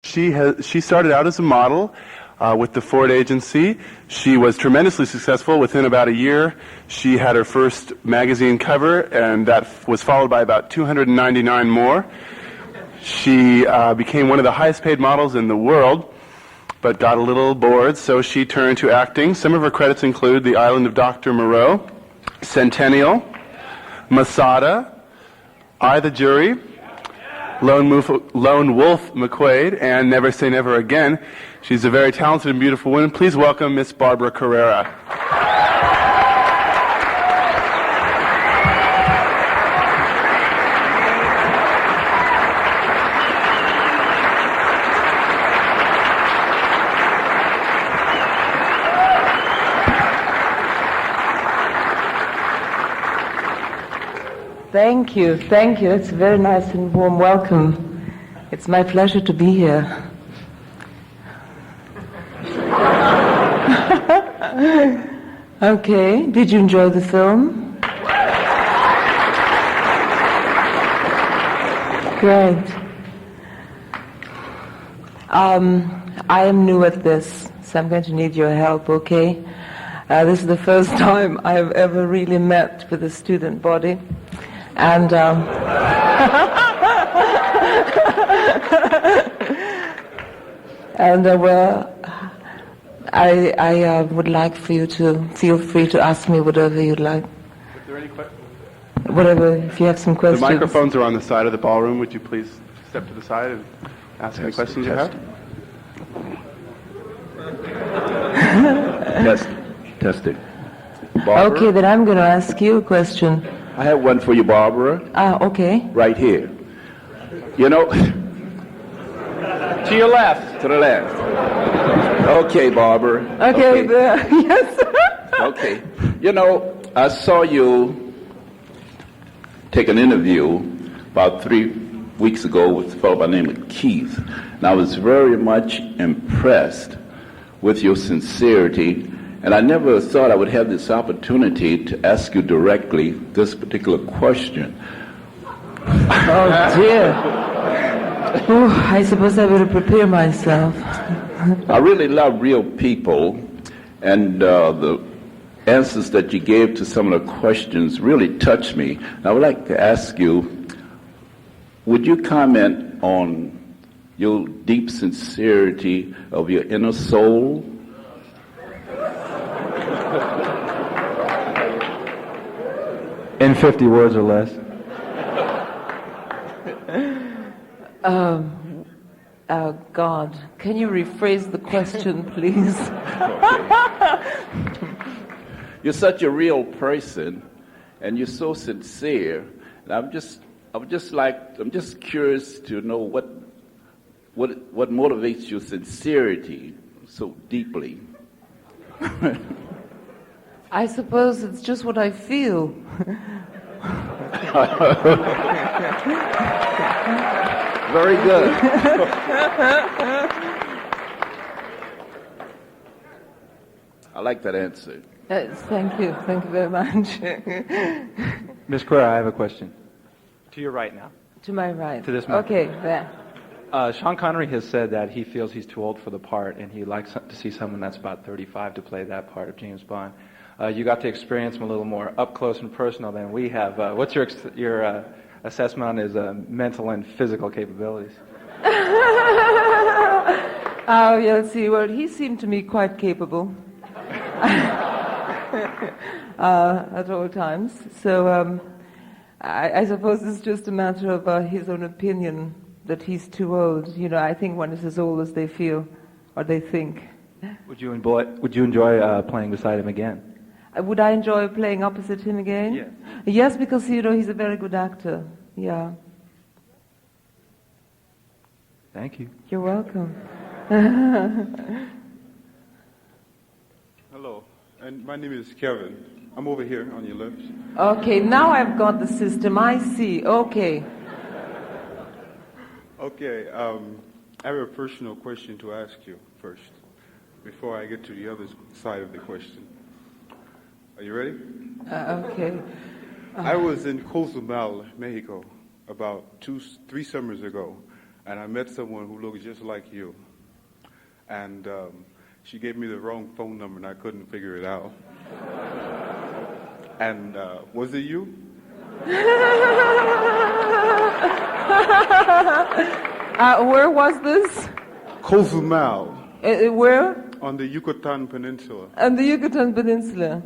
She started out as a model with the Ford agency. She was tremendously successful. Within about a year, she had her first magazine cover, and that was followed by about 299 more. She became one of the highest paid models in the world, but got a little bored, so she turned to acting. Some of her credits include The Island of Dr. Moreau, Centennial, Masada, I, the Jury, Lone Wolf McQuade, and Never Say Never Again. She's a very talented and beautiful woman. Please welcome Miss Barbara Carrera. Thank you. It's a very nice and warm welcome. It's my pleasure to be here. Okay, did you enjoy the film? Great. I am new at this, so I'm going to need your help, okay? This is the first time I have ever really met with a student body. And well, I would like for you to feel free to ask me whatever you'd like. Is there any questions? Whatever, if you have some questions. The microphones are on the side of the ballroom. Would you please step to the side and ask any questions you have? Testing. Barbara? Okay, then I'm going to ask you a question. I have one for you, Barbara. Okay. Right here. You know, to your left. To the left. Okay, Barbara. Okay. Yes. Okay. You know, I saw you take an interview about 3 weeks ago with a fellow by the name of Keith, and I was very much impressed with your sincerity. And I never thought I would have this opportunity to ask you directly this particular question. Oh, dear. Oh, I suppose I better prepare myself. I really love real people, and the answers that you gave to some of the questions really touched me. And I would like to ask you, would you comment on your deep sincerity of your inner soul? In 50 words or less. God, can you rephrase the question, please? You're such a real person, and you're so sincere. And I'm just curious to know what motivates your sincerity so deeply. I suppose it's just what I feel. Very good. I like that answer. Thank you very much. Ms. Carrera, I have a question. To your right now. To my right. To this mic. Okay, there. Sean Connery has said that he feels he's too old for the part, and he'd like to see someone that's about 35 to play that part of James Bond. You got to experience him a little more up close and personal than we have. What's your assessment on his mental and physical capabilities? Oh, yeah, let's see. Well, he seemed to me quite capable at all times. So I suppose it's just a matter of his own opinion that he's too old. You know, I think one is as old as they feel or they think. Would you enjoy playing beside him again? Would I enjoy playing opposite him again? Yeah. Yes, because, you know, he's a very good actor. Yeah. Thank you. You're welcome. Hello, and my name is Kevin. I'm over here on your left. Okay, now I've got the system. I see. Okay. Okay, I have a personal question to ask you first, before I get to the other side of the question. Are you ready? Okay. I was in Cozumel, Mexico, about 3 summers ago. and I met someone who looked just like you. And she gave me the wrong phone number, and I couldn't figure it out. And was it you? Where was this? Cozumel, Where? on the Yucatan Peninsula. On the Yucatan Peninsula.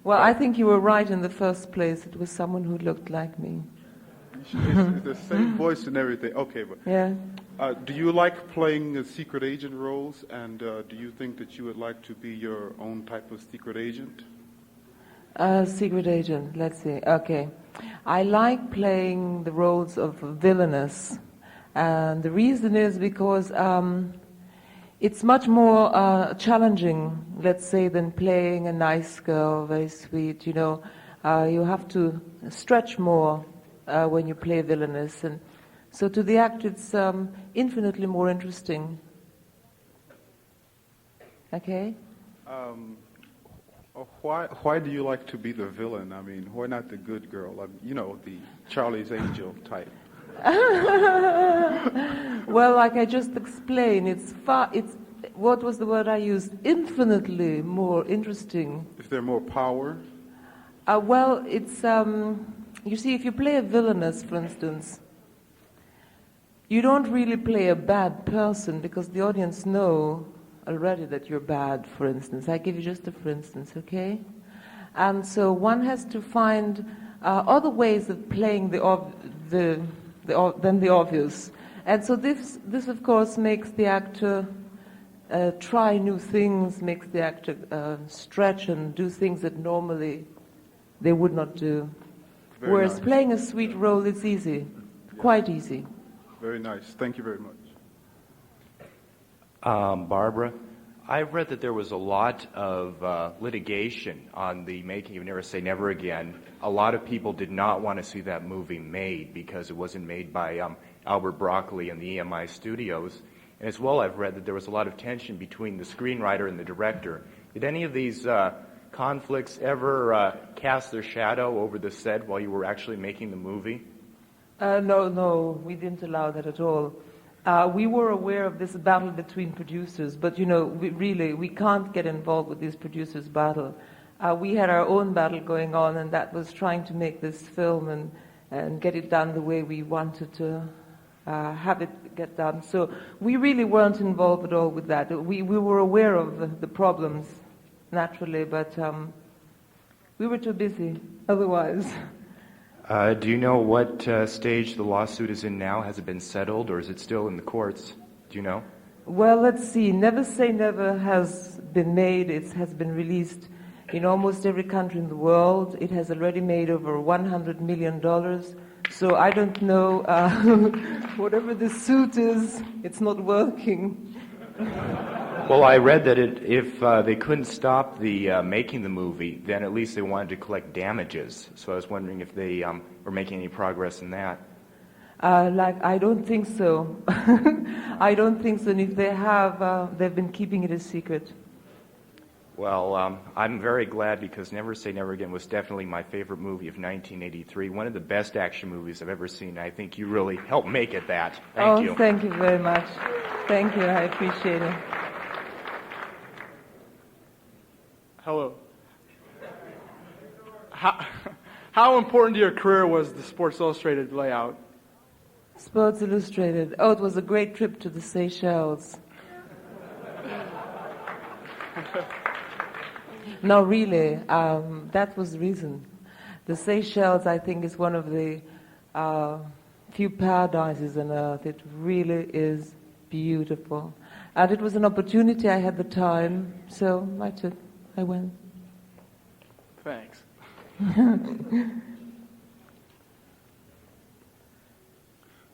Well, I think you were right in the first place. It was someone who looked like me. It's the same voice and everything. Okay, but Yeah. do you like playing secret agent roles, and do you think that you would like to be your own type of secret agent? Secret agent, let's see. Okay. I like playing the roles of villainous. And the reason is because it's much more challenging, let's say, than playing a nice girl, very sweet. You know, you have to stretch more when you play villainous. And so to the act, it's infinitely more interesting. Okay? Why do you like to be the villain? I mean, why not the good girl? You know, the Charlie's Angel type. Well, like I just explained, it's what was the word I used? Infinitely more interesting. Is there more power? Well, it's you see, if you play a villainess, for instance, you don't really play a bad person because the audience know already that you're bad. For instance, I give you just a for instance, okay? And so one has to find other ways of playing than the obvious. And so this of course makes the actor try new things, makes the actor stretch and do things that normally they would not do. Very Whereas nice. playing a sweet role, it's easy, quite easy. Very nice. Thank you very much. Barbara, I read that there was a lot of litigation on the making of Never Say Never Again. A lot of people did not want to see that movie made because it wasn't made by Albert Broccoli and the EMI studios. And as well, I've read that there was a lot of tension between the screenwriter and the director. Did any of these conflicts ever cast their shadow over the set while you were actually making the movie? No, we didn't allow that at all. We were aware of this battle between producers, but you know, we can't get involved with this producers' battle. We had our own battle going on, and that was trying to make this film and get it done the way we wanted to have it get done. So we really weren't involved at all with that. We were aware of the problems, naturally, but we were too busy otherwise. Do you know what stage the lawsuit is in now? Has it been settled, or is it still in the courts? Do you know? Well, let's see. Never Say Never has been made. It has been released in almost every country in the world. It has already made over $100 million. So I don't know, whatever the suit is, it's not working. Well, I read that if they couldn't stop the making the movie, then at least they wanted to collect damages. So I was wondering if they were making any progress in that. I don't think so. I don't think so. And if they have, they've been keeping it a secret. Well, I'm very glad because Never Say Never Again was definitely my favorite movie of 1983. One of the best action movies I've ever seen. I think you really helped make it that. Thank you. Thank you very much. Thank you. I appreciate it. Hello. How important to your career was the Sports Illustrated layout? Sports Illustrated. Oh, it was a great trip to the Seychelles. No, really, that was the reason. The Seychelles, I think, is one of the few paradises on earth. It really is beautiful. And it was an opportunity. I had the time, so I went. Thanks.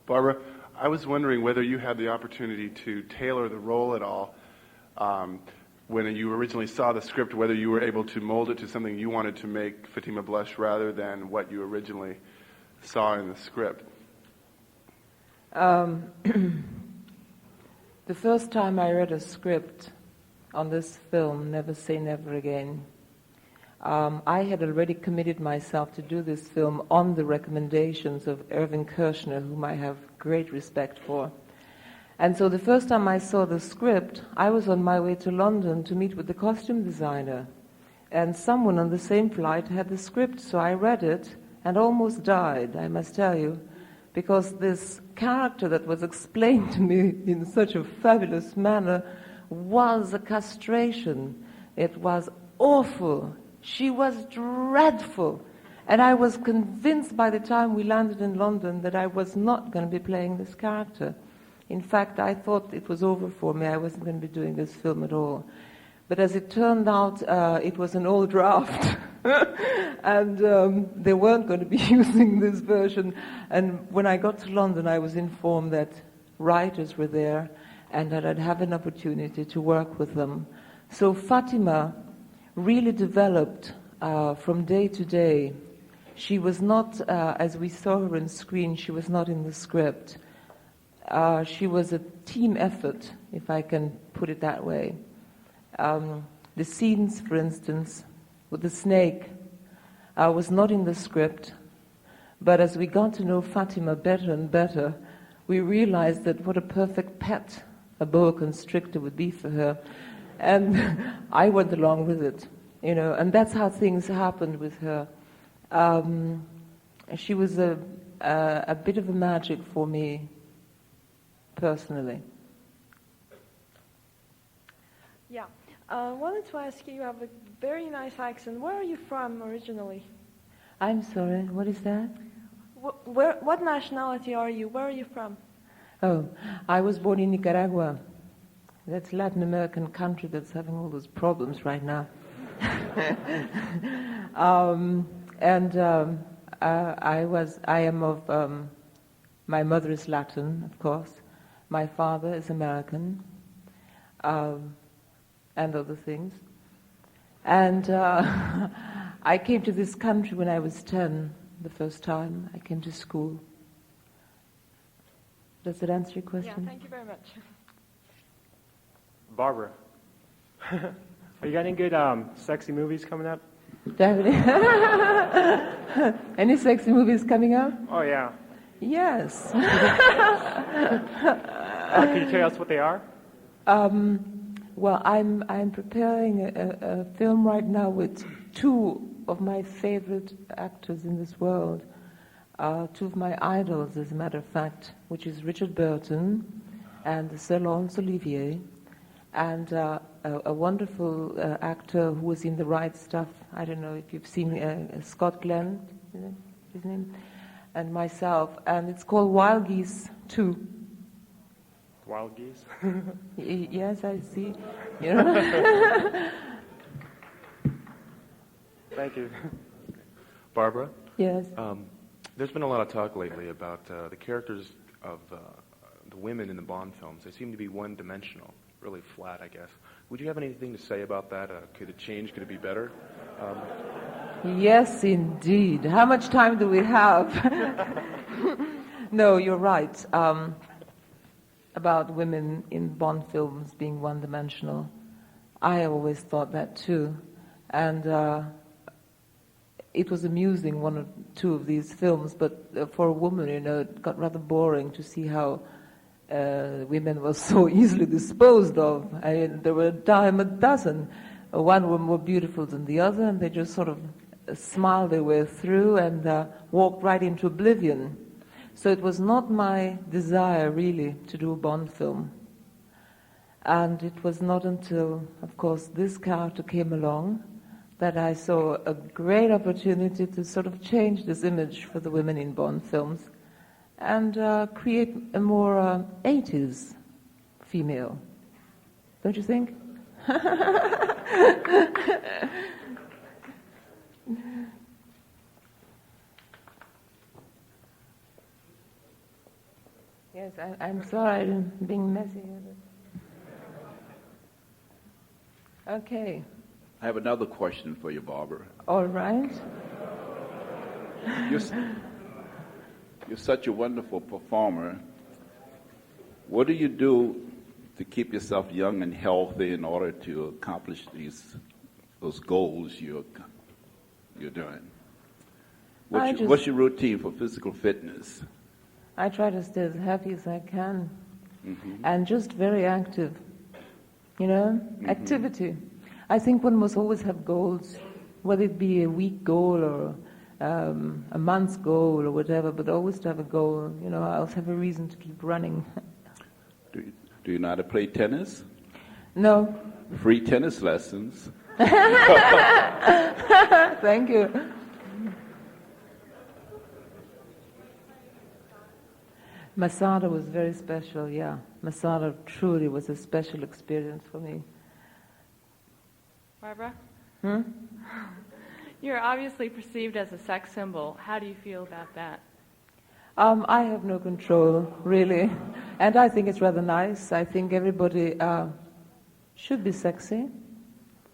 Barbara, I was wondering whether you had the opportunity to tailor the role at all when you originally saw the script, whether you were able to mold it to something you wanted to make Fatima blush rather than what you originally saw in the script. The first time I read a script on this film, Never Say Never Again, I had already committed myself to do this film on the recommendations of Irving Kershner, whom I have great respect for. And so the first time I saw the script, I was on my way to London to meet with the costume designer. And someone on the same flight had the script, so I read it and almost died, I must tell you, because this character that was explained to me in such a fabulous manner was a castration. It was awful. She was dreadful. And I was convinced by the time we landed in London that I was not going to be playing this character. In fact, I thought it was over for me. I wasn't going to be doing this film at all. But as it turned out, it was an old draft. And they weren't going to be using this version. And when I got to London, I was informed that writers were there and that I'd have an opportunity to work with them. So Fatima really developed from day to day. She was not, as we saw her on screen, she was not in the script. She was a team effort, if I can put it that way. The scenes, for instance, with the snake was not in the script, but as we got to know Fatima better and better, we realized that what a perfect pet a boa constrictor would be for her. And I went along with it, you know, and that's how things happened with her. She was a bit of a magic for me, personally. Yeah. I wanted to ask you, you have a very nice accent. Where are you from originally? I'm sorry, what is that? What nationality are you? Where are you from? Oh, I was born in Nicaragua. That's a Latin American country that's having all those problems right now. I am of, my mother is Latin, of course. My father is American, and other things. And I came to this country when I was 10, the first time I came to school. Does that answer your question? Yeah, thank you very much. Barbara, are you got any good sexy movies coming up? Definitely. Any sexy movies coming up? Oh, yeah. Yes. Can you tell us what they are? Well, I'm preparing a film right now with two of my favorite actors in this world, two of my idols, as a matter of fact, which is Richard Burton and Sir Laurence Olivier, and a wonderful actor who was in The Right Stuff. I don't know if you've seen Scott Glenn, his name, and myself, and it's called Wild Geese 2. Wild Geese? Yes, I see. You know? Thank you. Barbara? Yes. There's been a lot of talk lately about the characters of the women in the Bond films. They seem to be one-dimensional, really flat, I guess. Would you have anything to say about that? Could it change? Could it be better? Yes, indeed. How much time do we have? No, you're right. About women in Bond films being one-dimensional. I always thought that too. And it was amusing, one or two of these films, but for a woman, you know, it got rather boring to see how women were so easily disposed of. I mean, there were a dime a dozen. One were more beautiful than the other, and they just sort of smiled their way through and walked right into oblivion. So it was not my desire, really, to do a Bond film. And it was not until, of course, this character came along that I saw a great opportunity to sort of change this image for the women in Bond films and create a more 80s female. Don't you think? Yes, I'm sorry I'm being messy. Okay. I have another question for you, Barbara. All right. You're such a wonderful performer. What do you do to keep yourself young and healthy in order to accomplish those goals you're doing? What's your routine for physical fitness? I try to stay as happy as I can. and just very active, you know, activity. I think one must always have goals, whether it be a week goal or a month's goal or whatever, but always to have a goal, you know, I also have a reason to keep running. Do you know how to play tennis? No. Free tennis lessons. Thank you. Masada was very special, yeah. Masada truly was a special experience for me. Barbara? Hmm? You're obviously perceived as a sex symbol. How do you feel about that? I have no control, really. And I think it's rather nice. I think everybody should be sexy.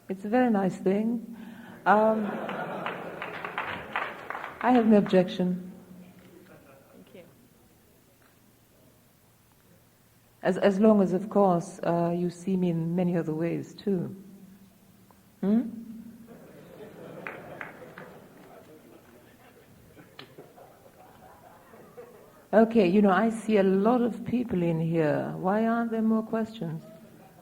It's a very nice thing. I have no objection. Thank you. As long as, of course, you see me in many other ways, too. Hmm? Okay, you know, I see a lot of people in here. Why aren't there more questions?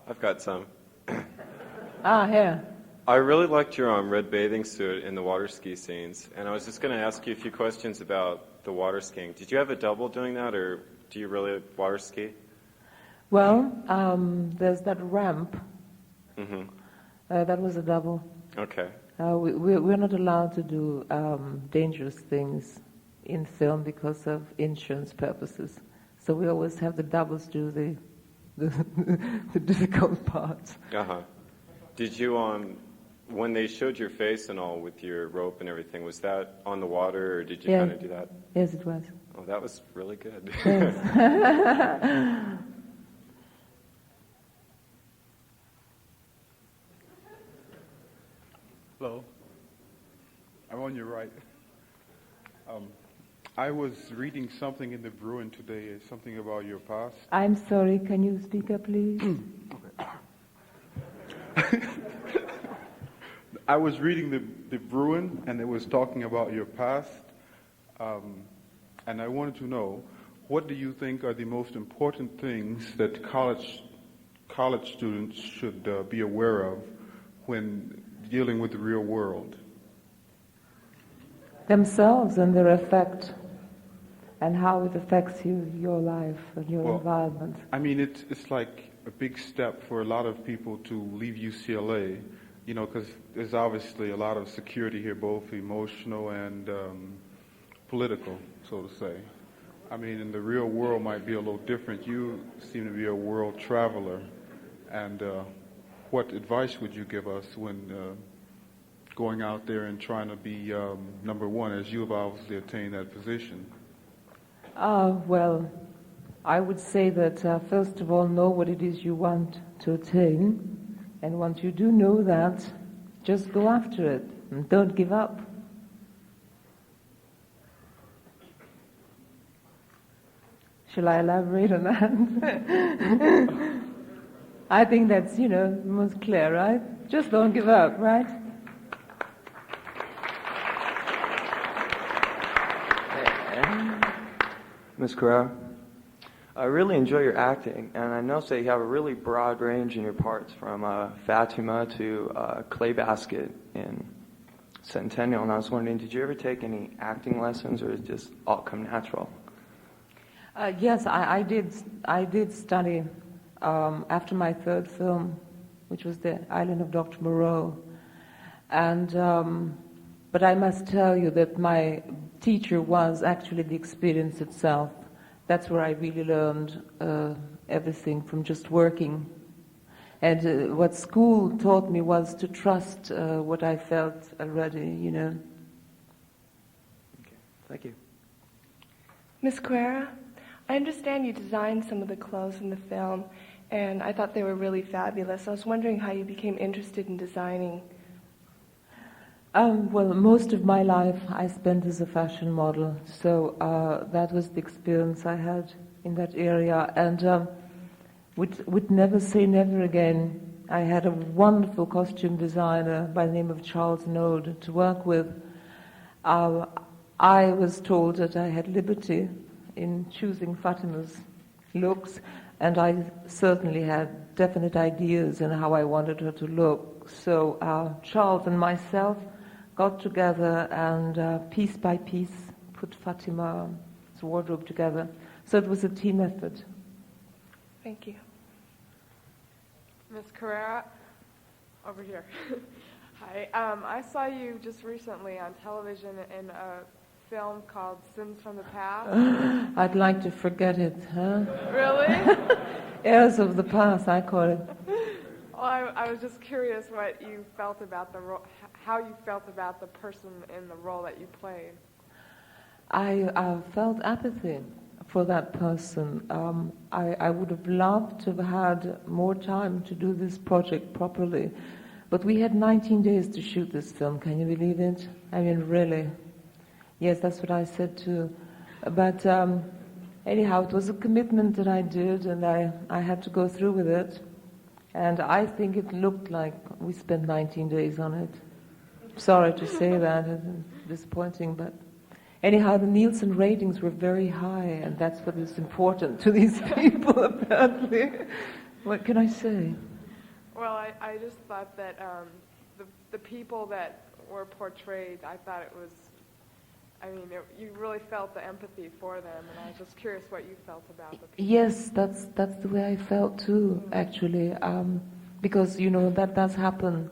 I've got some. Here. I really liked your red bathing suit in the water ski scenes, and I was just going to ask you a few questions about the water skiing. Did you have a double doing that, or do you really water ski? Well, there's that ramp. Mm-hmm. That was a double. Okay. We're not allowed to do dangerous things in film because of insurance purposes. So we always have the doubles do the difficult parts. Uh-huh. Did you, when they showed your face and all with your rope and everything, was that on the water, or did you kind of do that? Yes, it was. Oh, that was really good. Yes. Hello. I'm on your right. I was reading something in the Bruin today, something about your past. I'm sorry, can you speak up, please? I was reading the Bruin, and it was talking about your past, and I wanted to know, what do you think are the most important things that college students should be aware of when dealing with the real world? Themselves and their effect, and how it affects you, your life, and your environment. I mean, it's like a big step for a lot of people to leave UCLA, you know, because there's obviously a lot of security here, both emotional and political, so to say. I mean, in the real world might be a little different. You seem to be a world traveler, and what advice would you give us when going out there and trying to be number one, as you have obviously attained that position? Well, I would say that first of all, know what it is you want to attain, and once you do know that, just go after it and don't give up. Shall I elaborate on that? I think that's, you know, most clear, right? Just don't give up, right? Ms. Carrera, I really enjoy your acting, and I notice that you have a really broad range in your parts, from Fatima to Clay Basket in Centennial, and I was wondering, did you ever take any acting lessons, or did it just all come natural? Yes, I did study after my third film, which was The Island of Dr. Moreau. And but I must tell you that my teacher was actually the experience itself. That's where I really learned everything from just working. And what school taught me was to trust what I felt already, you know. Okay, thank you. Ms. Carrera, I understand you designed some of the clothes in the film, and I thought they were really fabulous. I was wondering how you became interested in designing. Well, most of my life I spent as a fashion model, so that was the experience I had in that area. And would never say never again. I had a wonderful costume designer by the name of Charles Node to work with. I was told that I had liberty in choosing Fatima's looks. and I certainly had definite ideas in how I wanted her to look. So Charles and myself got together and piece by piece put Fatima's wardrobe together. So it was a team effort. Thank you. Ms. Carrera, over here. Hi. I saw you just recently on television in a film called Sins from the Past. I'd like to forget it, huh? Really? Heirs of the past, I call it. Well, I was just curious what you felt about the role, how you felt about the person in the role that you played. I felt apathy for that person. I would have loved to have had more time to do this project properly. But we had 19 days to shoot this film. Can you believe it? I mean, really. Yes, that's what I said too. But anyhow, it was a commitment that I did, and I had to go through with it. And I think it looked like we spent 19 days on it. Sorry to say that, it's disappointing, but anyhow, the Nielsen ratings were very high, and that's what is important to these people, apparently. What can I say? Well, I just thought that the people that were portrayed, I thought it was, you really felt the empathy for them, and I was just curious what you felt about the people. Yes, that's the way I felt too, actually, because, that does happen.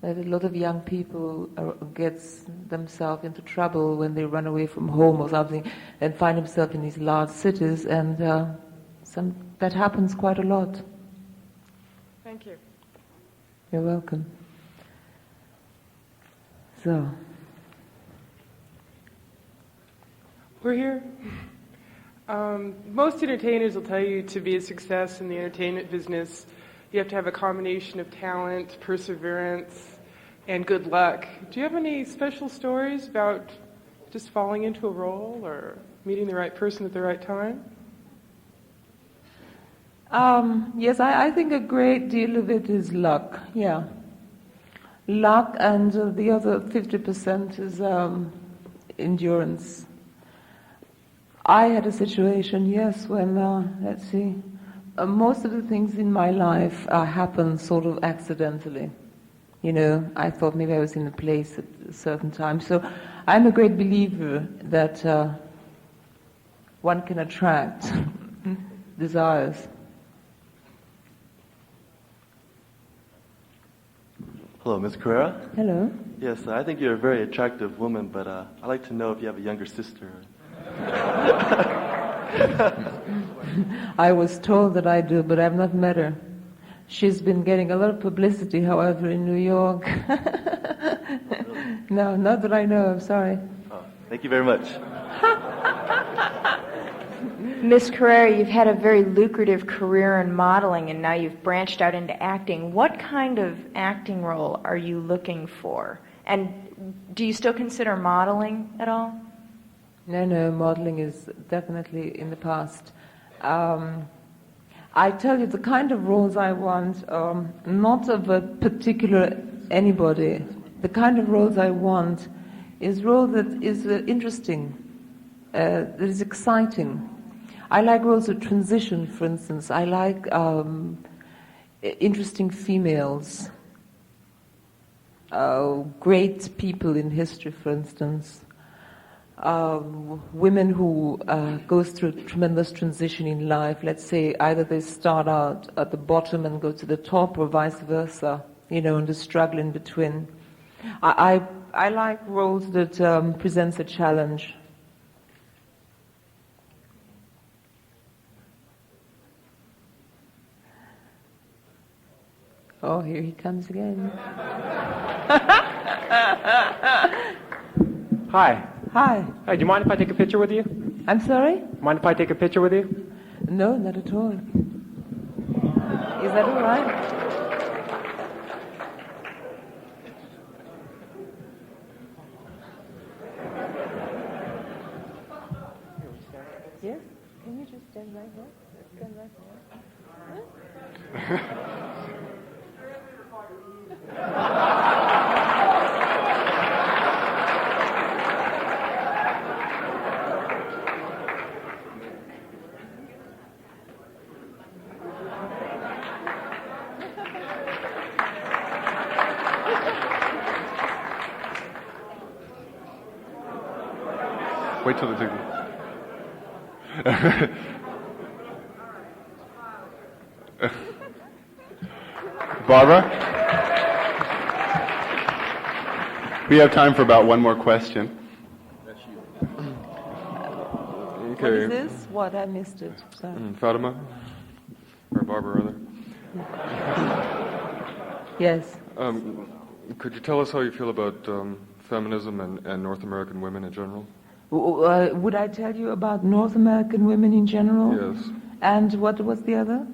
That a lot of young people gets themselves into trouble when they run away from home or something and find themselves in these large cities, and that happens quite a lot. Thank you. You're welcome. So. We're here. Most entertainers will tell you to be a success in the entertainment business, you have to have a combination of talent, perseverance, and good luck. Do you have any special stories about just falling into a role or meeting the right person at the right time? Yes, I think a great deal of it is luck, yeah. Luck, and the other 50% is endurance. I had a situation, yes, when, let's see, most of the things in my life happen sort of accidentally. I thought maybe I was in a place at a certain time. So I'm a great believer that one can attract desires. Hello, Ms. Carrera. Hello. Yes, I think you're a very attractive woman, but I'd like to know if you have a younger sister. I was told that I do, but I've not met her. She's been getting a lot of publicity, however, in New York. No, not that I know of, sorry. Oh, thank you very much. Ms. Carrera, you've had a very lucrative career in modeling, and now you've branched out into acting. What kind of acting role are you looking for? And do you still consider modeling at all? No, modeling is definitely in the past. I tell you, the kind of roles I want, not of a particular anybody. The kind of roles I want is role that is interesting, that is exciting. I like roles of transition, for instance. I like interesting females, great people in history, for instance. Women who go through a tremendous transition in life. Let's say either they start out at the bottom and go to the top, or vice versa, and the struggle in between. I like roles that presents a challenge. Oh, here he comes again. Hi. Hi. Hi, do you mind if I take a picture with you? I'm sorry? Mind if I take a picture with you? No, not at all. Is that all right? Yes? Can you just stand right here? Stand right here. Wait till the signal. Barbara? We have time for about one more question. What is this? What? I missed it. Sorry. Fatima? Or Barbara, rather. Yes. Could you tell us how you feel about feminism and North American women in general? Would I tell you about North American women in general? Yes. And what was the other?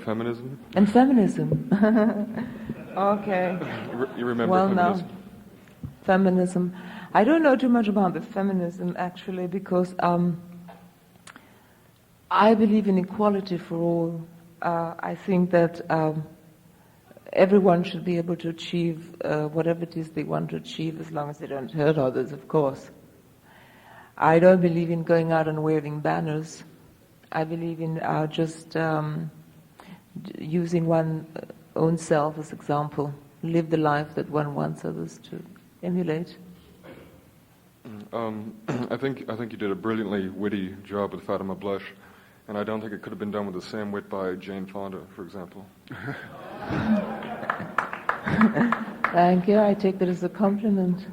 Feminism? And feminism. Okay. You remember well, feminism? Now, feminism. I don't know too much about the feminism, actually, because I believe in equality for all. I think that everyone should be able to achieve whatever it is they want to achieve, as long as they don't hurt others, of course. I don't believe in going out and waving banners. I believe in just using one's own self as example, live the life that one wants others to emulate. I think you did a brilliantly witty job with Fatima Blush, and I don't think it could have been done with the same wit by Jane Fonda, for example. Thank you. I take that as a compliment.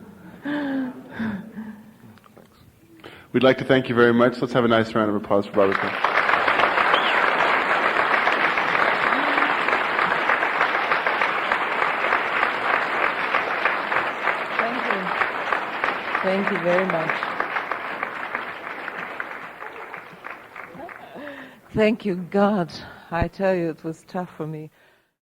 We'd like to thank you very much. Let's have a nice round of applause for Barbara Smith. Thank you very much. Thank you, God. I tell you, it was tough for me.